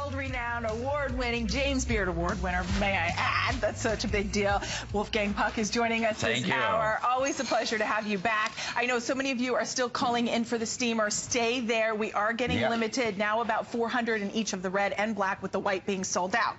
world-renowned, award-winning, James Beard Award winner, may I add. That's such a big deal. Wolfgang Puck is joining us this hour. Always a pleasure to have you back. I know so many of you are still calling in for the steamer. Stay there. We are getting limited. Now about 400 in each of the red and black, with the white being sold out.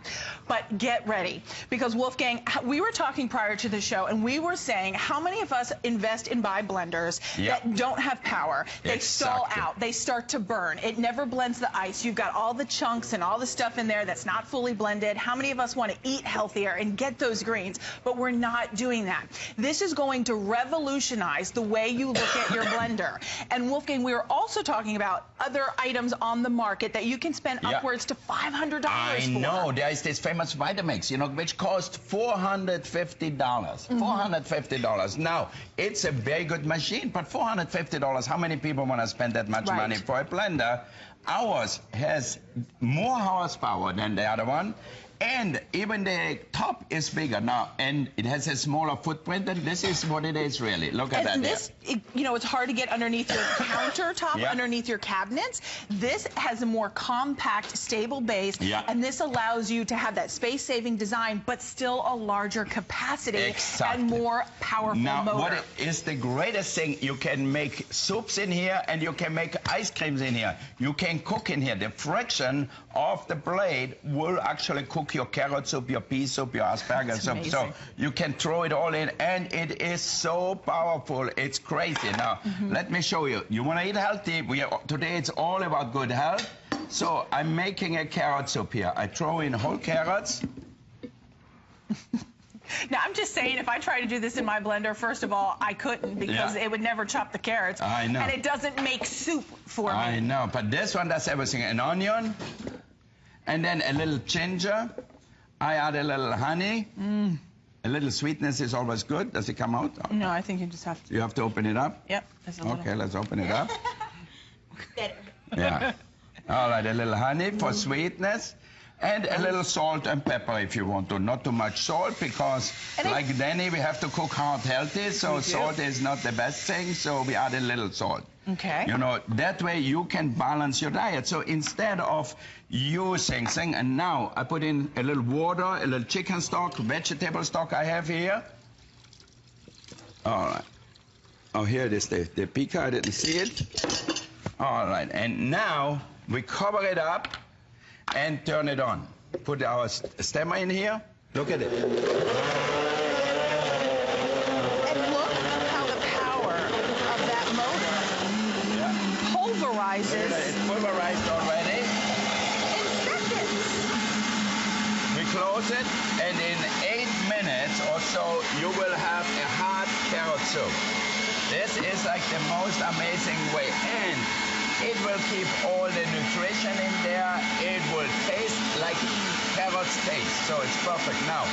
But get ready, because Wolfgang, we were talking prior to the show, and we were saying how many of us invest in buy blenders that don't have power. They stall out. They start to burn. It never blends the ice. You've got all the chunks and all the stuff in there that's not fully blended. How many of us want to eat healthier and get those greens? But we're not doing that. This is going to revolutionize the way you look at your blender. And Wolfgang, we were also talking about other items on the market that you can spend upwards to $500 for. I know. There is this famous Vitamix, you know, which costs $450. $450. Now, it's a very good machine, but $450, how many people want to spend that much money for a blender? Ours has more horsepower than the other one, and even the top is bigger now, and it has a smaller footprint, and this is what it is really. Look at that. This, you know, it's hard to get underneath your countertop, underneath your cabinets. This has a more compact, stable base, and this allows you to have that space-saving design, but still a larger capacity and more powerful motor. What is the greatest thing? You can make soups in here, and you can make ice creams in here. You can cook in here. The friction of the blade will actually cook your carrot soup, your pea soup, your asparagus soup. So you can throw it all in, and it is so powerful. It's crazy. Now, let me show you. You want to eat healthy? Today it's all about good health. So I'm making a carrot soup here. I throw in whole carrots. Now, I'm just saying, if I try to do this in my blender, first of all, I couldn't, because it would never chop the carrots. I know. And it doesn't make soup for me. I know, but this one does everything. An onion, and then a little ginger. I add a little honey. A little sweetness is always good. Does it come out? No, I think you just have to. You have to open it up? Yep. Okay, let's open it up. Better. Yeah. All right, a little honey for sweetness. And a little salt and pepper if you want to. Not too much salt, because like Danny, we have to cook hard healthy, so salt is not the best thing, so we add a little salt. Okay. You know, that way you can balance your diet. So instead of using thing, and now I put in a little water, a little chicken stock, vegetable stock I have here. All right. Oh, here it is, the pica, I didn't see it. All right, and now we cover it up and turn it on. Put our stemmer in here. Look at it. And look how the power of that motor pulverizes. It's pulverized already. In seconds. We close it, and in 8 minutes or so, you will have a hot carrot soup. This is like the most amazing way. And it will keep all the nutrition in there. It will taste like carrots taste, so it's perfect. Now,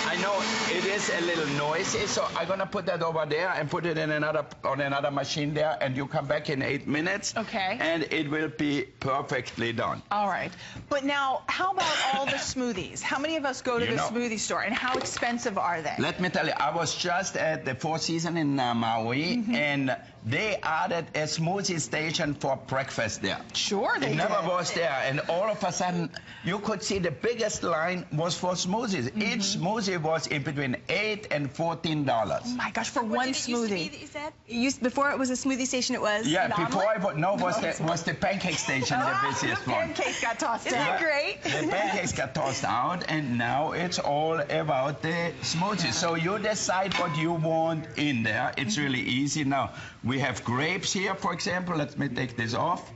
I know it is a little noisy, so I'm gonna put that over there and put it in on another machine there, and you come back in 8 minutes. Okay. And it will be perfectly done. All right. But now, how about all the smoothies? How many of us go to the smoothie store, and how expensive are they? Let me tell you, I was just at the Four Seasons in Maui, and they added a smoothie station for breakfast there. Sure, they did. It never was there, and all of a sudden, you could see the biggest line was for smoothies. Each smoothie was in between $8 and $14. Oh my gosh, for one smoothie. Before it was a smoothie station, it was? Before was the pancake station the busiest one. The pancakes got tossed out. Isn't that great? The pancakes got tossed out, and now it's all about the smoothies. So you decide what you want in there. It's really easy. Now, we have grapes here, for example. Let me take this off.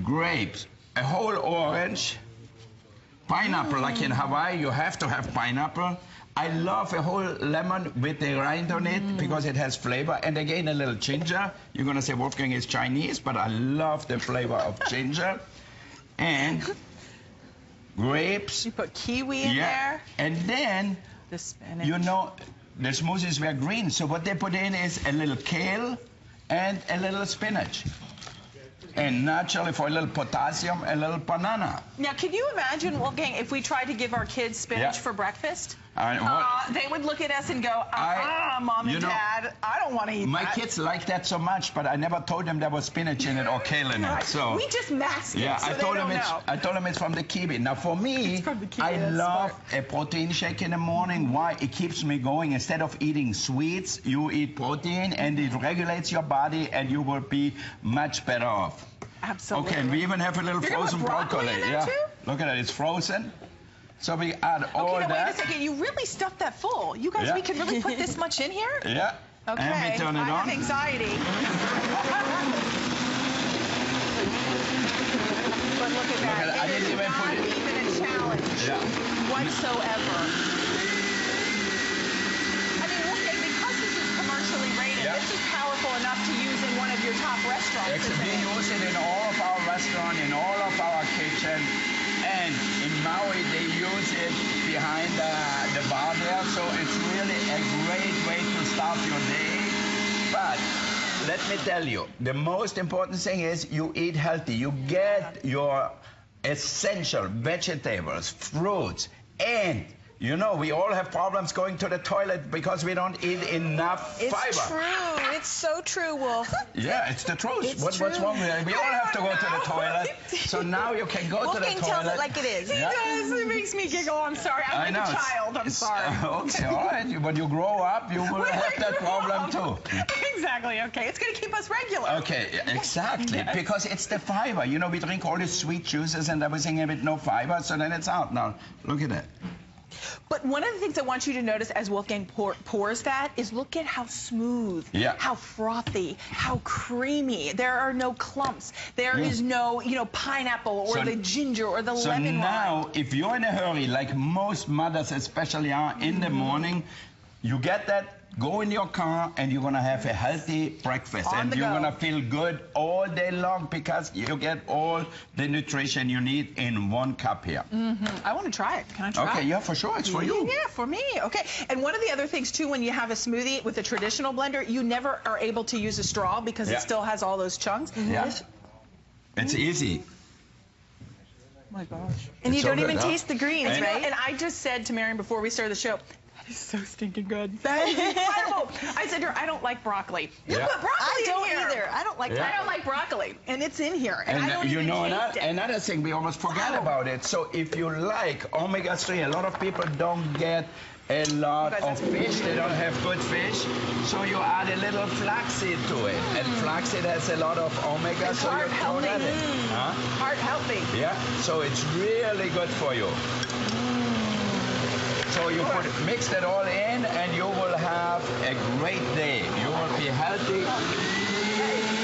Grapes, a whole orange, pineapple, like in Hawaii, you have to have pineapple. I love a whole lemon with the rind on it because it has flavor. And again, a little ginger. You're gonna say Wolfgang is Chinese, but I love the flavor of ginger. And grapes. You put kiwi in there. And then, the spinach. you know, the smoothies were green, so what they put in is a little kale and a little spinach. And naturally, for a little potassium, a little banana. Now, can you imagine, Wolfgang, if we tried to give our kids spinach for breakfast? They would look at us and go, Mom and Dad, I don't want to eat my that. kids like that so much, but I never told them there was spinach in it or kale in it. So we just mask it, yeah, so I told them it's from the kiwi. Now for me, I love a protein shake in the morning. Why? It keeps me going. Instead of eating sweets, you eat protein, and it regulates your body, and you will be much better off. Absolutely. Okay, and we even have a little frozen broccoli. Yeah. Look at that, it's frozen. So we add all that. Okay, wait a second. You really stuffed that full. You guys, we can really put this much in here? Yeah. Okay. And we turn it on. I have anxiety. But look at that. I didn't even put it. Not even a challenge whatsoever. I mean, Wolfgang, because this is commercially rated, this is powerful enough to use in one of your top restaurants. We use it in all of our restaurants, in all of our kitchen. And in Maui, they use it behind the bar there, so it's really a great way to start your day. But let me tell you, the most important thing is you eat healthy. You get your essential vegetables, fruits, and you know, we all have problems going to the toilet because we don't eat enough fiber. It's true. It's so true, Wolf. Yeah, it's the truth. What's wrong with it? We all have to go to the toilet. So now you can go to the toilet. Wolfgang tells it like it is. He does. It makes me giggle. I'm sorry. I'm like a child. I'm sorry. Okay, all right. When you grow up, you will have that problem too. Exactly. Okay. It's going to keep us regular. Okay, exactly. Yes. Because it's the fiber. You know, we drink all these sweet juices and everything with no fiber, so then it's out. Now, look at that. But one of the things I want you to notice as Wolfgang pours that is look at how smooth, how frothy, how creamy. There are no clumps. There is no, pineapple or the ginger or the lemon rind. So now, if you're in a hurry, like most mothers especially are in the morning, you get that, go in your car, and you're going to have a healthy breakfast. And you're going to feel good all day long because you get all the nutrition you need in one cup here. I want to try it. Can I try it? Okay, yeah, for sure. It's for you. Yeah, for me. Okay. And one of the other things, too, when you have a smoothie with a traditional blender, you never are able to use a straw because it still has all those chunks. Yeah. It's easy. Oh, my gosh. And you don't even taste the greens, right? And I just said to Marion before we started the show, it's so stinking good. That is incredible. I said to her, I don't like broccoli. You put broccoli I don't in here. either. I don't like broccoli. I don't like broccoli. And it's in here. And I don't even taste it. Another thing we almost forgot about it. So if you like omega-3, a lot of people don't get a lot of fish. They don't have good fish. So you add a little flaxseed to it. And flaxseed has a lot of omega, so you throw that in. Heart healthy. Yeah, so it's really good for you. So you mix that all in, and you will have a great day. You will be healthy.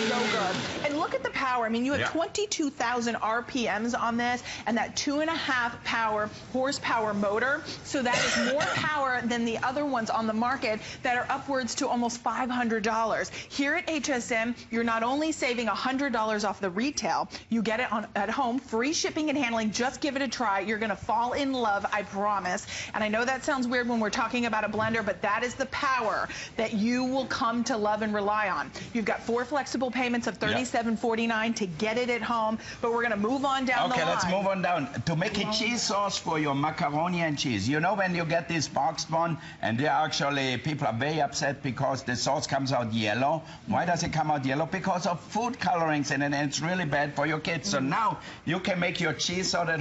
So good. And look at the power. I mean, you have 22,000 RPMs on this, and that 2.5 horsepower motor. So that is more power than the other ones on the market that are upwards to almost $500. Here at HSN, you're not only saving $100 off the retail, you get it at home, free shipping and handling. Just give it a try. You're going to fall in love, I promise. And I know that sounds weird when we're talking about a blender, but that is the power that you will come to love and rely on. You've got 4 flexible payments of $37.49 to get it at home, but we're going to move on down the line. Okay, let's move on down. To make a cheese sauce for your macaroni and cheese, you know when you get this boxed one, and people are very upset because the sauce comes out yellow. Why does it come out yellow? Because of food colorings in it, and it's really bad for your kids. So now you can make your cheese sauce at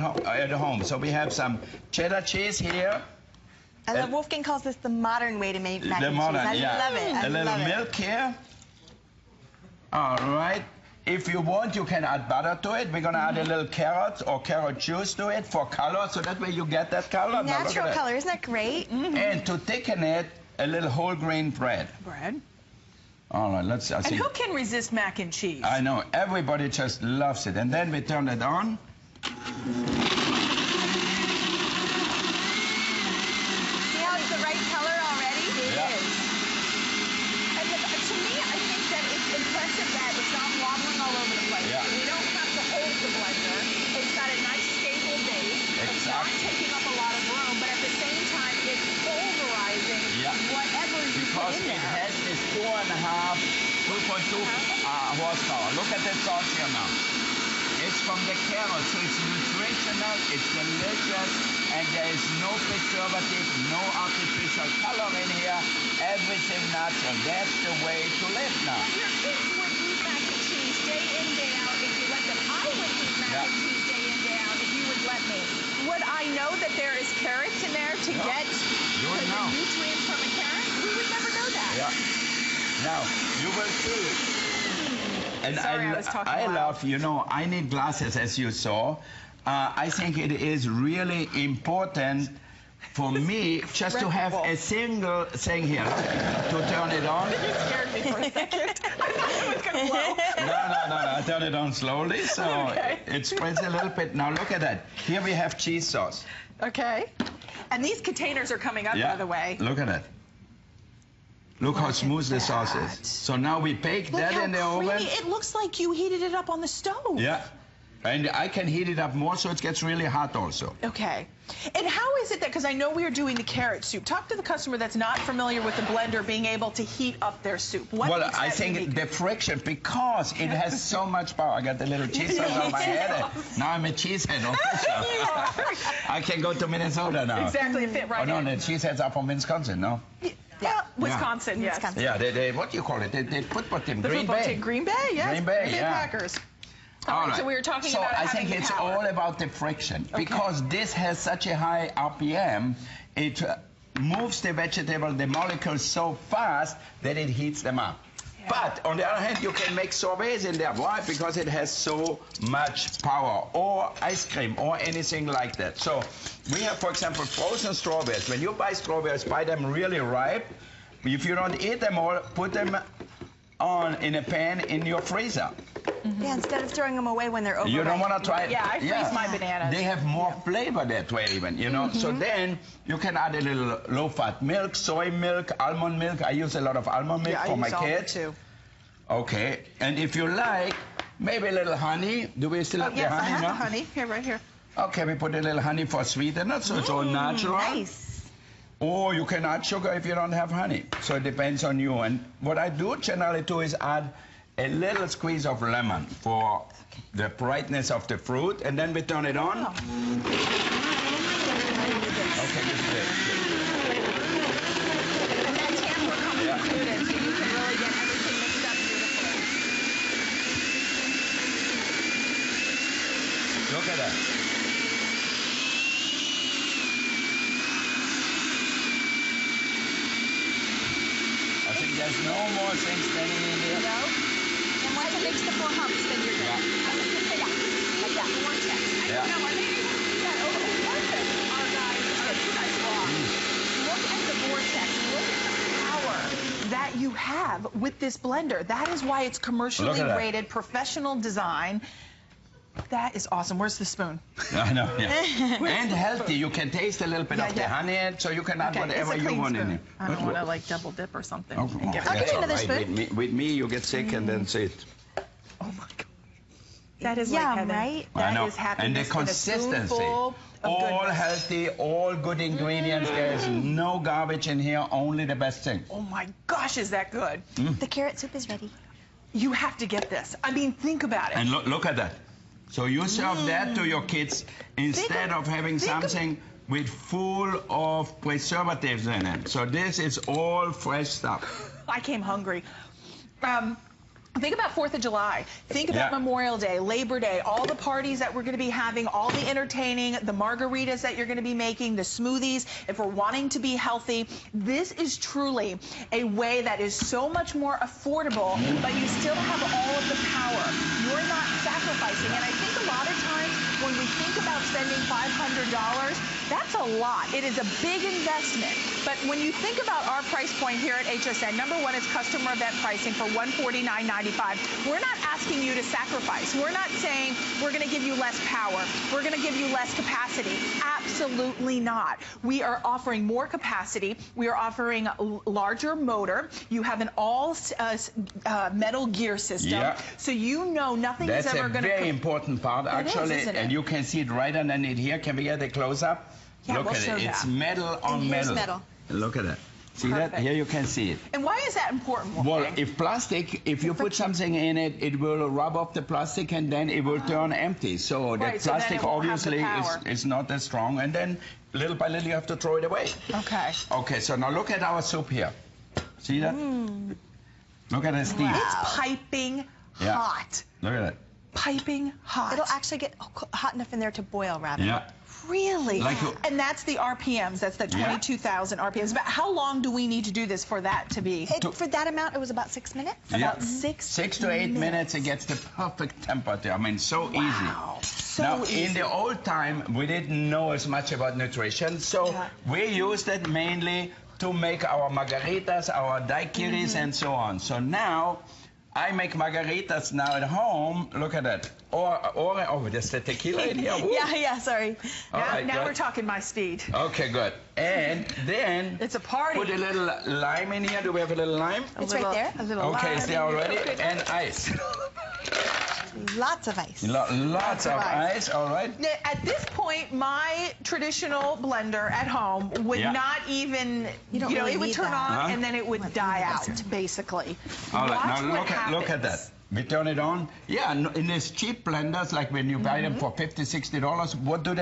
home. So we have some cheddar cheese here. I love Wolfgang calls this the modern way to make mac and cheese. I love it. A little milk here. All right. If you want, you can add butter to it. We're going to add a little carrot or carrot juice to it for color, so that way you get that color. Natural color. Isn't that great? And to thicken it, a little whole grain bread. All right, let's see. And who can resist mac and cheese? I know. Everybody just loves it. And then we turn it on. See how it's the right color already? It is. And to me, I think that it's impressive that it's not wobbling all over the place. We don't have to hold the blender. It's got a nice stable base. It's not taking up a lot of room, but at the same time, it's pulverizing whatever you put in there. Because it has this 2.2 horsepower. Look at that sauce here now. It's from the carrot, so it's nutritional It's delicious, and there is no preservative, no artificial color in here. Everything natural. That's the way to live now. And your kids would eat mac and cheese day in, day out if you let them. I would eat mac and cheese day in, day out if you would let me. Would I know that there is carrots in there to get the nutrients from a carrot? We would never know that. Yeah. Now, you will see. And Sorry, I love, you know, I need glasses, as you saw. I think it is really important for me just to have a single thing here to turn it on. You scared me for a second. I thought it was going to blow. No. I turn it on slowly, so it spreads a little bit. Now look at that. Here we have cheese sauce. Okay. And these containers are coming up, by the way. Look at it. Look how smooth the sauce is. So now we bake that in the oven. It looks like you heated it up on the stove. Yeah. And I can heat it up more so it gets really hot also. Okay. And how is it that, because I know we are doing the carrot soup, talk to the customer that's not familiar with the blender being able to heat up their soup. What well, I think the friction, because it has so much power. I got the little cheese sauce on my head. Now I'm a cheesehead also. I can go to Minnesota now. Exactly, it fit right in. Oh, no, the cheeseheads are from Wisconsin, no? Yeah, Wisconsin, yes. Wisconsin. Yeah, they what do you call it? They football team, Green Bay. Green Bay, yes. Green Bay, Packers. All right. So we were talking about I think it's all about the friction. Because this has such a high RPM, it moves the vegetable, the molecules so fast that it heats them up. Yeah. But on the other hand, you can make sorbets in there. Why? Because it has so much power. Or ice cream, or anything like that. So we have, for example, frozen strawberries. When you buy strawberries, buy them really ripe. If you don't eat them all, put them in a pan in your freezer. Yeah, instead of throwing them away when they're over. You don't want to try it? Yeah, I freeze my bananas. They have more flavor that way even, you know. So then you can add a little low-fat milk, soy milk, almond milk. I use a lot of almond milk for my kids. Too. Okay, and if you like, maybe a little honey. Do we still have the honey? Yes, I have the honey. Here, right here. Okay, we put a little honey for sweetener, so it's all natural. Nice. Or you can add sugar if you don't have honey. So it depends on you. And what I do generally do is add a little squeeze of lemon for the brightness of the fruit, and then we turn it on. Oh. Okay, this is it. And that tamper comes included, so you can really get everything mixed up beautifully. Look at that. I think there's no more things standing in there. No? And once it makes the 4 humps, then you're good. I was going to say that. Like that. Vortex. I don't know. I think vortex. Our guys are you guys wrong. Look at the vortex. Look at the power that you have with this blender. That is why it's commercially rated, professional design. That is awesome. Where's the spoon? I know, yeah. And healthy. You can taste a little bit of the honey, so you can add whatever you want in it. I don't want to like double dip or something. I'll give you another spoon. With me, you get sick and then sit. Oh my God. That is like heaven. Right? That is happiness. And the consistency. All healthy, all good ingredients. There is no garbage in here, only the best thing. Oh my gosh, is that good? The carrot soup is ready. You have to get this. I mean, think about it. And look at that. So you serve that to your kids instead of having something with full of preservatives in it. So this is all fresh stuff. I came hungry. Think about 4th of July. Think about Memorial Day, Labor Day, all the parties that we're going to be having, all the entertaining, the margaritas that you're going to be making, the smoothies. If we're wanting to be healthy, this is truly a way that is so much more affordable, but you still have all of the power. You're not sacrificing. And I think a lot of times when we think about spending $500, that's a lot. It is a big investment. But when you think about our price point here at HSN, number one is customer event pricing for $149.95. We're not asking you to sacrifice. We're not saying we're going to give you less power. We're going to give you less capacity. Absolutely not. We are offering more capacity. We are offering a larger motor. You have an all metal gear system. Yeah. So you know nothing is ever going to... That's a very important part, actually. And you can see it right underneath here. Can we get a close-up? Yeah, Look at it. It's metal on metal. Metal. Look at it. See that? Here you can see it. And why is that important, Wolfgang? Well, if you put something in it, it will rub off the plastic and then it will turn empty. So that plastic obviously is not as strong. And then little by little you have to throw it away. Okay. Okay, so now look at our soup here. See that? Look at the steam. Wow. It's piping hot. Look at that. Piping hot. It'll actually get hot enough in there to boil, Robin. Yeah. Really? And that's the RPMs. That's the 22,000 RPMs. But how long do we need to do this for that to be? For that amount, it was about 6 minutes. About 6 to 8 minutes, it gets the perfect temperature. I mean, so easy. So now, easy. in the old time, we didn't know as much about nutrition, so we used it mainly to make our margaritas, our daiquiris, and so on. So now, I make margaritas now at home. Look at that. Oh, there's the tequila in here. Sorry. Now we're talking my speed. Okay, good. And then it's a party. Put a little lime in here. Do we have a little lime? It's right there. A little lime. Okay, it's there already. And ice. Lots of ice. Lots of ice, all right. At this point, my traditional blender at home would not even, it would turn on and then it would die out, basically. All right, now look at that. We turn it on. Yeah, in these cheap blenders, like when you buy them for $50, $60, what do?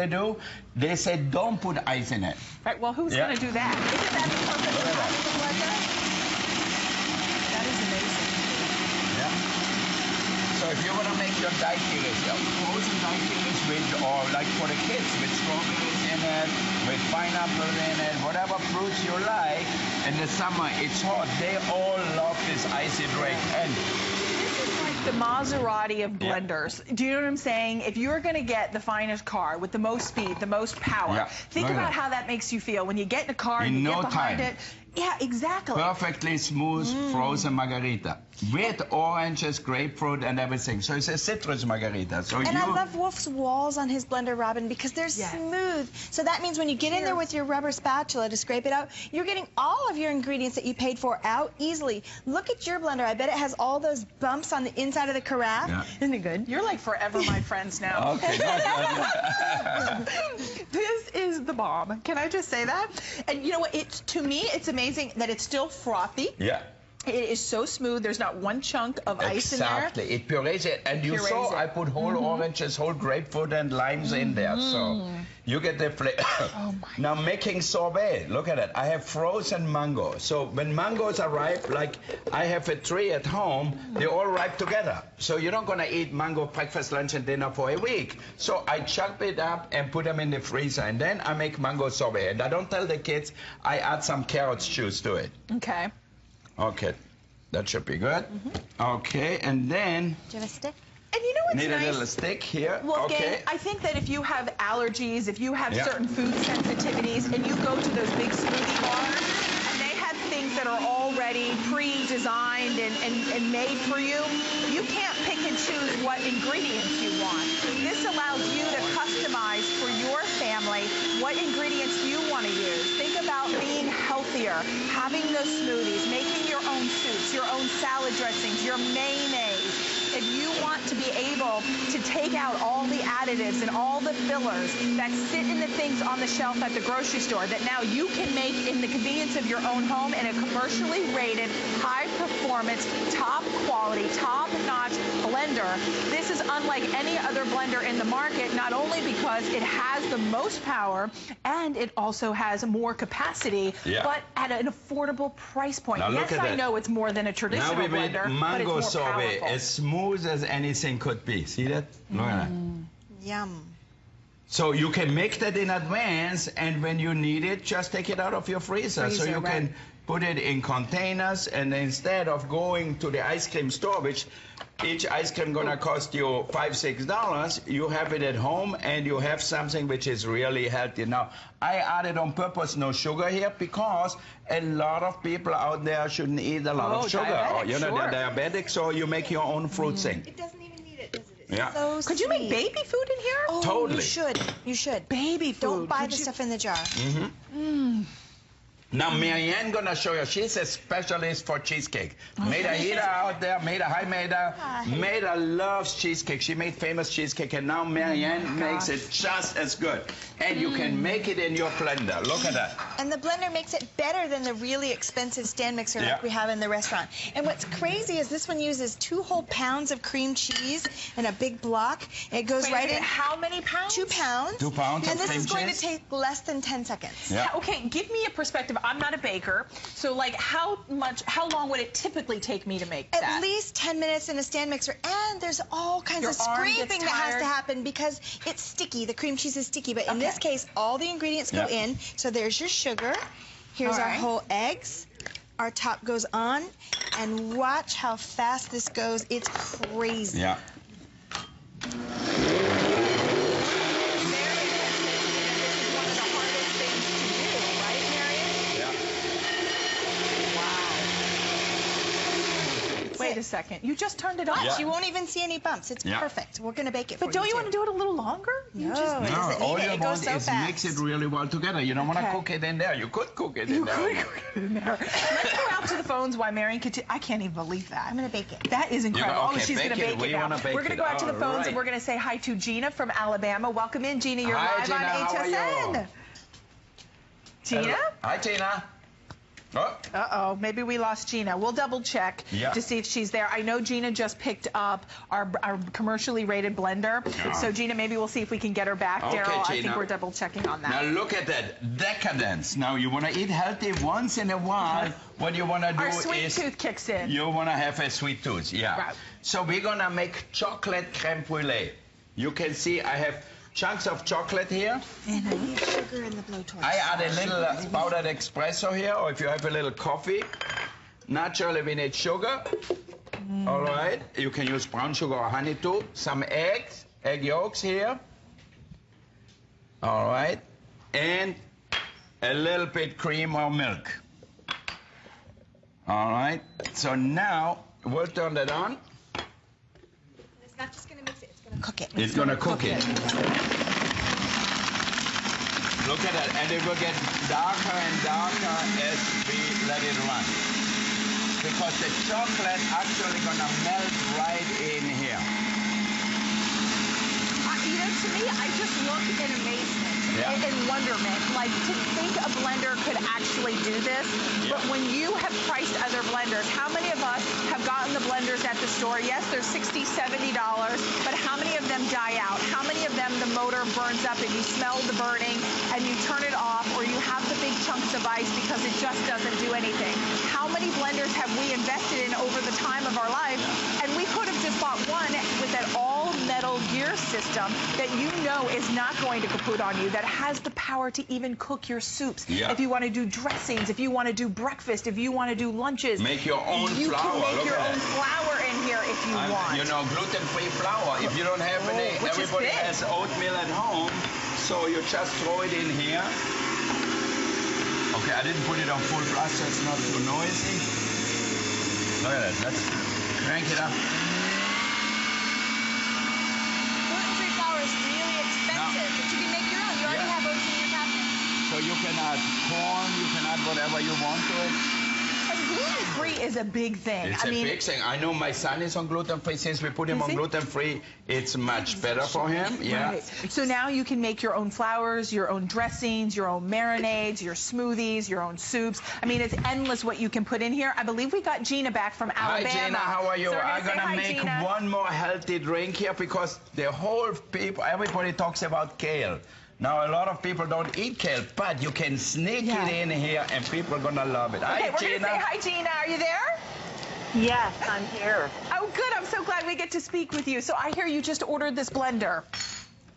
They say don't put ice in it. Right, well, who's going to do that? Isn't that the purpose of having the blender? That is amazing. Yeah. So if you want to make your daiquiris, frozen daiquiris or like for the kids, with strawberries in it, with pineapple in it, whatever fruits you like, in the summer it's hot, they all love this icy drink. And the Maserati of blenders. Do you know what I'm saying? If you're going to get the finest car with the most speed, the most power, think about how that makes you feel when you get in a car and you get behind it. Yeah, exactly. Perfectly smooth frozen margarita with oranges, grapefruit, and everything. So it's a citrus margarita. So I love Wolf's walls on his blender, Robin, because they're smooth. So that means when you get in there with your rubber spatula to scrape it out, you're getting all of your ingredients that you paid for out easily. Look at your blender. I bet it has all those bumps on the inside of the carafe. Yeah. Isn't it good? You're like forever my friends now. Okay. This is the bomb. Can I just say that? And you know what? To me, it's amazing that it's still frothy. Yeah. It is so smooth. There's not one chunk of ice in there. Exactly. It purees it. And you saw I put whole oranges, whole grapefruit, and limes in there. So you get the flavor. Now making sorbet. Look at it. I have frozen mango. So when mangoes are ripe, like I have a tree at home, they're all ripe together. So you're not going to eat mango breakfast, lunch, and dinner for a week. So I chop it up and put them in the freezer. And then I make mango sorbet. And I don't tell the kids, I add some carrot juice to it. Okay. Okay, that should be good. Okay, and then... Do you have a stick? And you know what's nice? Need a little stick here. Wolfgang, I think that if you have allergies, if you have certain food sensitivities, and you go to those big smoothie bars, and they have things that are already pre-designed and made for you, you can't pick and choose what ingredients you want. This allows you to customize for your family what ingredients you want to use. Think about being healthier, having those smoothies, making your own soups, your own salad dressings, your mayonnaise. If you want to be able to take out all the additives and all the fillers that sit in the things on the shelf at the grocery store that now you can make in the convenience of your own home in a commercially rated, high-performance, top-quality, top-notch blender, this is unlike any other blender in the market, not only because it has the most power and it also has more capacity, but at an affordable price point. Now yes, I know it's more than a traditional blender, but it's more mango sorbet, powerful. as smooth as anything could be. See that? Look at that. Yum. So you can make that in advance, and when you need it, just take it out of your freezer. So you can put it in containers, and instead of going to the ice cream store, which each ice cream gonna cost you $5, $6, you have it at home, and you have something which is really healthy. Now, I added on purpose no sugar here because a lot of people out there shouldn't eat a lot of sugar. Or, they're diabetic, so you make your own fruit thing. It doesn't even need it, does it? Yeah. So Could you make baby food in here? Oh, totally. You should. You should. Baby food. Don't buy the stuff in the jar. Now, Marianne gonna show you. She's a specialist for cheesecake. Maida Hida out there, Maida, hi Maida. Maida loves cheesecake. She made famous cheesecake, and now Marianne makes it just as good. And you can make it in your blender. Look at that. And the blender makes it better than the really expensive stand mixer like we have in the restaurant. And what's crazy is this one uses 2 whole pounds of cream cheese in a big block. It goes right in. How many pounds? 2 pounds. 2 pounds And of this is cream going cheese? to take less than 10 seconds. Yeah. Okay, give me a perspective. I'm not a baker, so like how long would it typically take me to make that? At least 10 minutes in a stand mixer, and there's all kinds of scraping that has to happen because it's sticky. The cream cheese is sticky, but in this case, all the ingredients go in. So there's your sugar. Here's our whole eggs. Our top goes on, and watch how fast this goes. It's crazy. Yeah. Wait a second. You just turned it on. Watch, you won't even see any bumps. It's perfect. We're going to bake it for you. But don't you want to do it a you want to do it a little longer? No, all you want is mix it really well together. You don't want to cook it in there. You could cook it in there. Let's go out to the phones while Marion continues. I can't even believe that. I'm going to bake it. That is incredible. Oh, she's going to bake it now. We're going to go out to the phones and we're going to say hi to Gina from Alabama. Welcome in, Gina. You're live on HSN. Gina? Hi, Gina. Uh-oh, maybe we lost Gina. We'll double check to see if she's there. I know Gina just picked up our commercially rated blender. So Gina, maybe we'll see if we can get her back. Daryl, I think we're double checking on that. Now look at that decadence. Now you want to eat healthy once in a while. What you want to do our sweet tooth kicks in. You want to have a sweet tooth, Right. So we're going to make chocolate creme brulee. You can see I have chunks of chocolate here. And I need sugar in the blowtorch. I add a little powdered espresso here, or if you have a little coffee. Naturally, we need sugar. All right. You can use brown sugar or honey too. Some eggs, egg yolks here. All right. And a little bit cream or milk. All right. So now we'll turn that on. It's not just going to mix it. It's going to cook it. It's going to cook it. Look at that, and it will get darker and darker as we let it run. Because the chocolate actually gonna melt right in here. You know, to me, I just look in amazement and wonderment. Like, to think a blender could actually do this. But when you have priced other blenders, how many of us have gotten the blenders at the store? Yes, they're $60, $70, but how many of them die out? How many of them the motor burns up and you smell the burning and you turn it off, or you have the big chunks of ice because it just doesn't do anything? How many blenders have we invested in over the time of our life? And we could have just bought one with that all-metal gear system that you know is not going to kaput on you, that has the power to even cook your soups. If you want to do dressings, if you want to do breakfast, if you want to do lunches. Make your own flour. You can make your own flour in here if you want. You know, gluten-free flour. If you don't have any, everybody has oatmeal at home, so you just throw it in here. Okay, I didn't put it on full blast, so it's not too noisy. Look at that. Let's crank it up. Gluten-free flour is really expensive, but you can make your own. You already have oats in your package. So you can add corn, you can add whatever you want to it. And gluten-free is a big thing. It's a big thing. I know my son is on gluten-free. Since we put him on gluten-free, it's much better for him. Right. So now you can make your own flours, your own dressings, your own marinades, your smoothies, your own soups. I mean, it's endless what you can put in here. I believe we got Gina back from Alabama. Hi, Gina. How are you? So I'm going to make one more healthy drink here because the whole people, everybody talks about kale. Now, a lot of people don't eat kale, but you can sneak it in here, and people are going to love it. Okay, we're going to say hi, Gina. Are you there? Yes, I'm here. Oh, good. I'm so glad we get to speak with you. So I hear you just ordered this blender.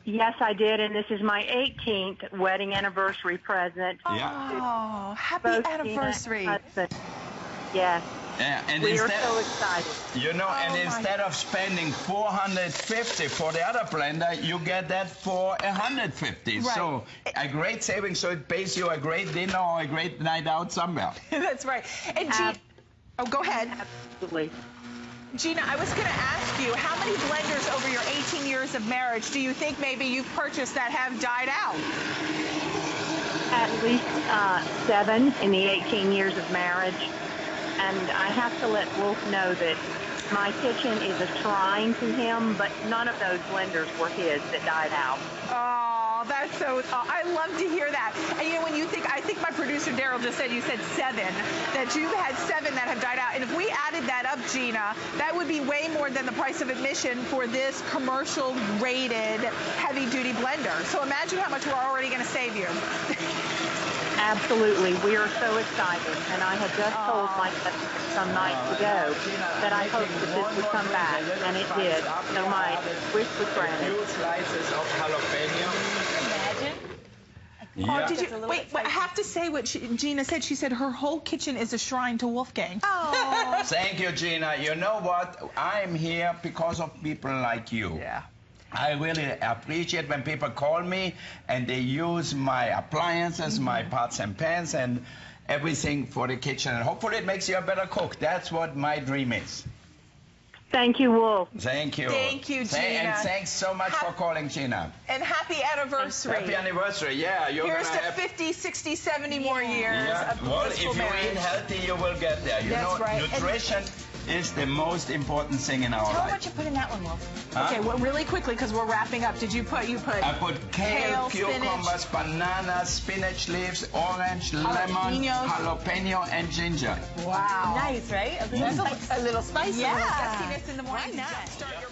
Yes, I did, and this is my 18th wedding anniversary present. Oh, happy anniversary. Yes. Yeah, and we are so excited. You know, and instead of spending $450 for the other blender, you get that for $150. Right. So a great saving. So it pays you a great dinner or a great night out somewhere. That's right. And Gina, go ahead. Absolutely. Gina, I was going to ask you, how many blenders over your 18 years of marriage do you think maybe you've purchased that have died out? At least 7 in the 18 years of marriage. And I have to let Wolf know that my kitchen is a shrine to him, but none of those blenders were his that died out. Oh, that's so, I love to hear that. And you know, when you think, I think my producer Daryl just said, you said 7, that you've had 7 that have died out. And if we added that up, Gina, that would be way more than the price of admission for this commercial rated heavy duty blender. So imagine how much we're already going to save you. Absolutely. We are so excited. And I had just told my customers some nights ago that I hoped that this would come back, and it did. So my wish was granted. Few slices of jalapeno. Imagine. Yeah. Oh, did you, wait, I have to say what Gina said. She said her whole kitchen is a shrine to Wolfgang. Oh. Thank you, Gina. You know what? I'm here because of people like you. Yeah. I really appreciate when people call me and they use my appliances, my pots and pans, and everything for the kitchen. And hopefully it makes you a better cook. That's what my dream is. Thank you, Wolf. Thank you. Thank you, Gina. And thanks so much for calling, Gina. And happy anniversary. Happy anniversary. Yeah, you're Here's gonna to have 50, 60, 70 more years of well, if blissful you marriage. eat healthy, you will get there. You That's know, right. nutrition is the most important thing in our Tell life. me what you put in that one, Wolf. Huh? Okay, well, really quickly, because we're wrapping up. Did you put, I put kale, cucumbers, spinach, bananas, spinach leaves, orange, lemon, jalapeno, and ginger. Wow. Nice, right? A little A little spice, Yeah. a little zestiness in the morning. Why not? Jumpstart your